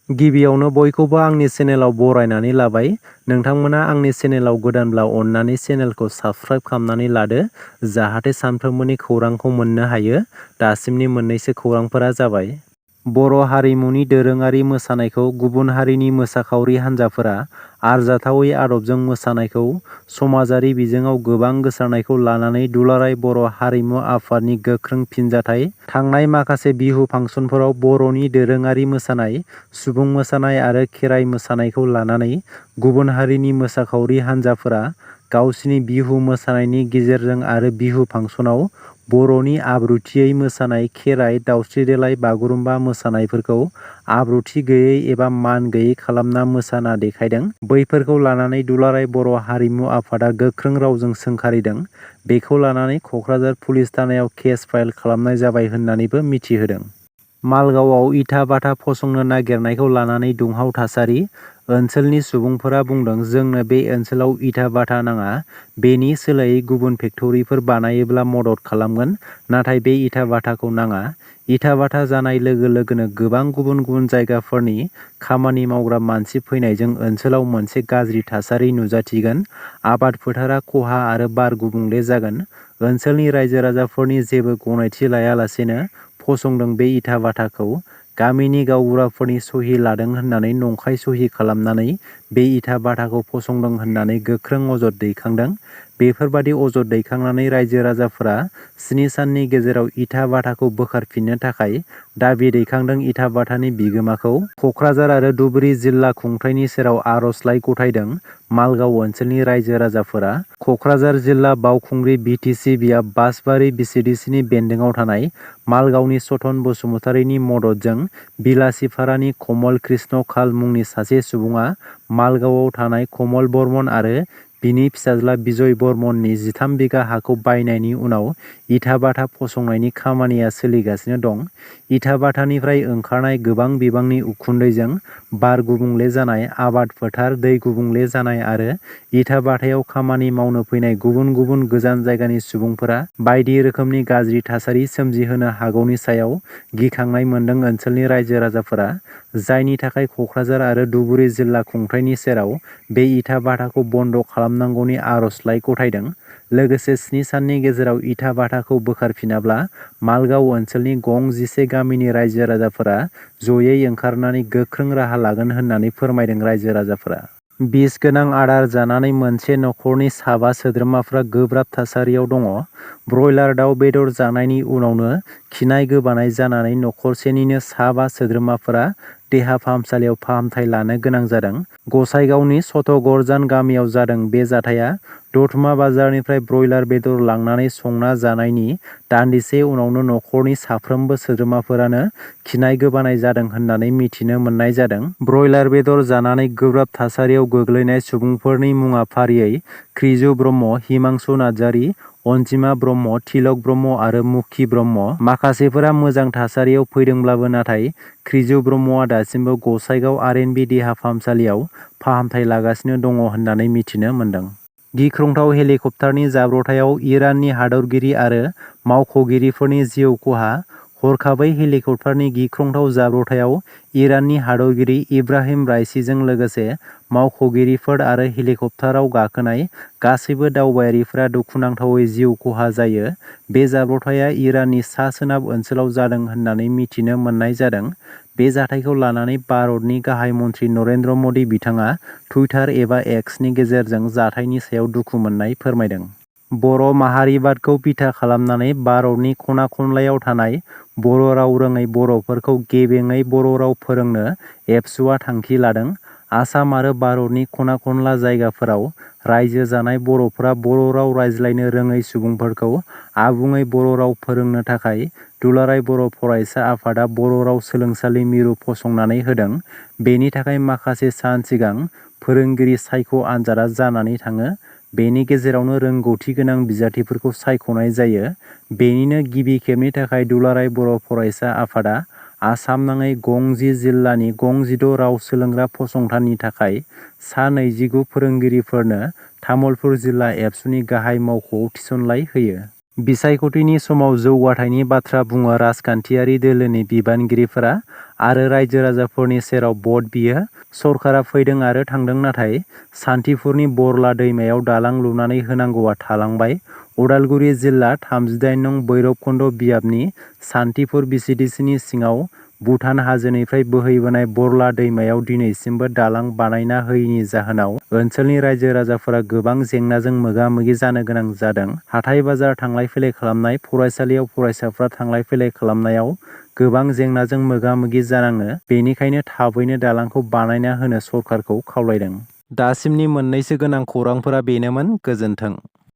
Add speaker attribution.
Speaker 1: गिबियावनो बयखौबो आंनि चेनेलाव बरायनानै लाबाय। नोंथांमोना आंनि चेनेलाव गोदानब्ला अननानै चेनेलखौ साबस्क्राइब खालामनानै लादो जाहाथे सानफ्रोमबोनि खौरांखौ मोननो हायो। दासिमनि मोननैसो खौरांफोरा जाबाय। बर' हारिमुनि दोरोङारि मोसानायखौ गुबुन हारिनि मोसाखावरि हान्जाफोरा आरजाथावै आदबजों मोसानायखौ समाजारि बिजोङाव गोबां गोसारनायखौ लानानै दुलाराय बर' हारिमु आफादनि गोख्रों फिनजाथाइ। थांनाय माखासे बिहु फांसनफोराव बर'नि दोरोङारि मोसानाय, सुबुं मोसानाय आरो खेराइ मोसानायखौ लानानै गुबुन हारिनि मोसाखावरि हान्जाफोरा गावसिनि बिहु मोसानायनि गेजेरजों आरो बिहु फांसनाव बर'नि आब्रुथियै मोसानाय खेराइ, दावस्रि देलाय, बागुरुम्बा मोसानायफोरखौ आब्रुथि गैयै एबा मान गैयै खालामना मोसाना देखायदों। बैफोरखौ लानानै दुलाराय बर' हारिमु आफादा गोख्रों रावजों सोंखारिदों। बेखौ लानानै क'क्राझार पुलिस थानायाव केस फाइल खालामनाय जाबाय होननानैबो मिथिहोदों। मालगावआव इथा भाटा फसंनो नागिरनायखौ लानानै दुंहाव थासारि। ओनसोलनि सुबुंफोरा बुंदों, जोंनो बे ओनसोलाव इथा भाटा नाङा। बेनि सोलायै गुबुन फेक्टरिफोर बानायोब्ला मदद खालामगोन। नाथाय बे इथा भाटाखौ नाङा। इथा भाटा जानाय लोगो लोगोनो गोबां गुबुन गुबुन जायगाफोरनि खामानि मावग्रा मानसि फैनायजों ओनसोलाव मोनसे गाज्रि थासारि नुजाथिगोन। आबाद फोथारा खहा आरो बार गुबुंले जागोन। ओनसोलनि रायजो राजाफोरनि जेबो गनायथि लायालासेनो फसंदों बे इथा भाटाखौ। गामिनि गावबुराफोरनि सहि लादों होननानै नंखाय सहि खालामनानै बे इथा भाटाखौ फसंदों होननानै गोख्रों अजद दैखांदों। बेफोरबादि अजद दैखांनानै रायजो राजाफोरा 7 साननि गेजेराव इथा भाटाखौ बोखारफिननो थाखाय दाबि दैखांदों। इथा भाटानि बिगोमाखौ क'क्राझार आरो धुबुरी जिल्ला खुंथायनि सेराव आर'जलाइ गथायदों मालगाव ओनसोलनि रायजो राजाफोरा। क'क्राझार जिल्ला बावखुंग्रि बि टि सि बियाब बासबारि बिसिडिसिनि बेन्दोंआव थानाय मालगावनि सतन बसुमतारीनि मददजों बिलासिपारानि कमल कृष्ण खाल मुंनि सासे सुबुङा मालगावआव थानाय कमल बर्मन आरो बिनि फिसाज्ला बिजय बर्मननि 13 बिगा हाखौ बायनायनि उनाव इथा भाटा फसंनायनि खामानिया सोलिगासिनो दं। इथा भाटानिफ्राय ओंखारनाय गोबां बिबांनि उखुन्दैजों बार गुबुंले जानाय, आबाद फोथार, दै गुबुंले जानाय आरो इथा भाटायाव खामानि मावनो फैनाय गुबुन गुबुन गोजान जायगानि सुबुंफोरा बायदि रोखोमनि गाज्रि थासारि सोमजिहोनो हागौनि सायाव गिखांनाय मोनदों ओनसोलनि रायजो राजाफोरा। जायनि थाखाय क'क्राझार आरो धुबुरी जिल्ला खुंथायनि सेराव बे इथा भाटाखौ बन्द' खालामनांगौनि आर'जलाइ गथायदों। लोगोसे 7 साननि गेजेराव इथा भाटाखौ बोखारफिनाब्ला मालगाव ओनसोलनि गं 11 गामिनि रायजो राजाफोरा जयै ओंखारनानै गोख्रों राहा लागोन होननानै फोरमायदों रायजो राजाफोरा। बिस गोनां आदार जानानै मोनसे नखरनि 7 सोद्रोमाफोरा गोब्राब थासारियाव दङ। ब्रयलार दाउ बेदर जानायनि उनावनो खिनाय गोबानाय जानानै नखरसेनिनो 7 सोद्रोमाफोरा देहा फाहामसालियाव फाहामथाय लानो गोनां जादों। गसाइगावनि सतगरजान गामियाव जादों बे जाथाया। दतमा बाजारनिफ्राय ब्रयलार बेदर लांनानै संना जानायनि दान्दिसे उनावनो नखरनि साफ्रोमबो सोद्रोमाफोरानो खिनाय गोबानाय जादों होननानै मिथिनो मोननाय जादों। ब्रयलार बेदर जानानै गोब्राब थासारियाव गोग्लैनाय सुबुंफोरनि मुङा फारियै क्रिजु ब्रह्म, हिमांशु नार्जारि, अनजिमा ब्रह्म, तिलक ब्रह्म आरो मुखि ब्रह्म। माखासेफोरा मोजां थासारियाव फैदोंब्लाबो नाथाय क्रिजु ब्रह्मआ दासिमबो गसाइगाव आर.एन.बि देहा फाहामसालियाव फाहामथाय लागासिनो दङ होननानै मिथिनो मोन्दों। गिख्रंथाव हेलिकप्टारनि जाब्रबथायाव इराननि हादरगिरि आरो मावख'गिरिफोरनि जिउ खहा। हरखाबै हेलिकप्टारनि गिख्रंथाव जाब्रबथायाव इराननि हादरगिरि इब्राहिम राइसिजों लोगोसे मावख'गिरिफोर आरो हेलिकप्टाराव गाखोनाय गासैबो दावबायारिफोरा दुखुनांथावै जिउ खहा जायो। बे जाब्रबथाया इराननि सा-सोनाब ओनसोलाव जादों होननानै मिथिनो मोननाय जादों। बे जाथायखौ लानानै भारतनि गाहाय मन्त्रि नरेन्द्र मदि बिथाङा टुइटार एबा एक्सनि गेजेरजों जाथायनि सायाव दुखु मोननाय फोरमायदों। बर' माहारिबादखौ बिथा खालामनानै भारतनि खना-खनलायाव थानाय बर' राव रोङै बर'फोरखौ गेबेङै बर' राव फोरोंनो एबसुआ थांखि लादों। आसाम आरो भारतनि खना-खनला जायगाफोराव रायजो जानाय बर'फोरा बर' राव रायज्लायनो रोङै सुबुंफोरखौ आबुङै बर' राव फोरोंनो थाखाय दुलाराय बर' फरायसा आफादा बर' राव सोलोंसालि मिरु फसंनानै होदों। बेनि थाखाय माखासे सान सिगां फोरोंगिरि सायख' आनजादा जानानै थाङो। बेनि गेजेरावनो रोंगौथि गोनां बिजाथिफोरखौ सायख'नाय जायो। बेनिनो गिबि खेबनि थाखाय दुलाराय बर' फरायसा आफादा आसाम नाङै गं 10 जिल्लानि गं 16 राव सोलोंग्रा फसंथाननि थाखाय सा 29 फोरोंगिरिफोरनो तामुलपुर जिल्ला एबसुनि गाहाय मावख'आव थिसनलाइ होयो। बिसायख'थिनि समाव जौगाथायनि बाथ्रा बुङो राजखान्थियारि दोलोनि बिबानगिरिफोरा आरो रायजो राजाफोरनि सेराव भट बियो। सरकारा फैदों आरो थांदों, नाथाय सान्थिफुरनि बरला दैमायाव दालां लुनानै होनांगौआ थालांबाय। उदालगुरि जिल्ला 38 नं भैरबकुन्द बियाबनि सान्थिफुर बिसिडिसिनि सिङाव भुटान हाजोनिफ्राय बोहैबोनाय बरला दैमायाव दिनैसिमबो दालां बानायना होयैनि जाहोनाव ओनसोलनि रायजो राजाफोरा गोबां जेंनाजों मोगा-मोगि जानो गोनां जादों। हाथाइ बाजार थांलाय फैलाय खालामनाय, फरायसालियाव फरायसाफ्रा थांलाय फैलाय खालामनायाव गोबां जेंनाजों मोगा-मोगि जानाङो। बेनिखायनो थाबैनो दालांखौ बानायना होनो सरकारखौ खावलायदों। दासिमनि मोननैसो गोनां खौरांफोरा बेनोमोन। गोजोन्थों।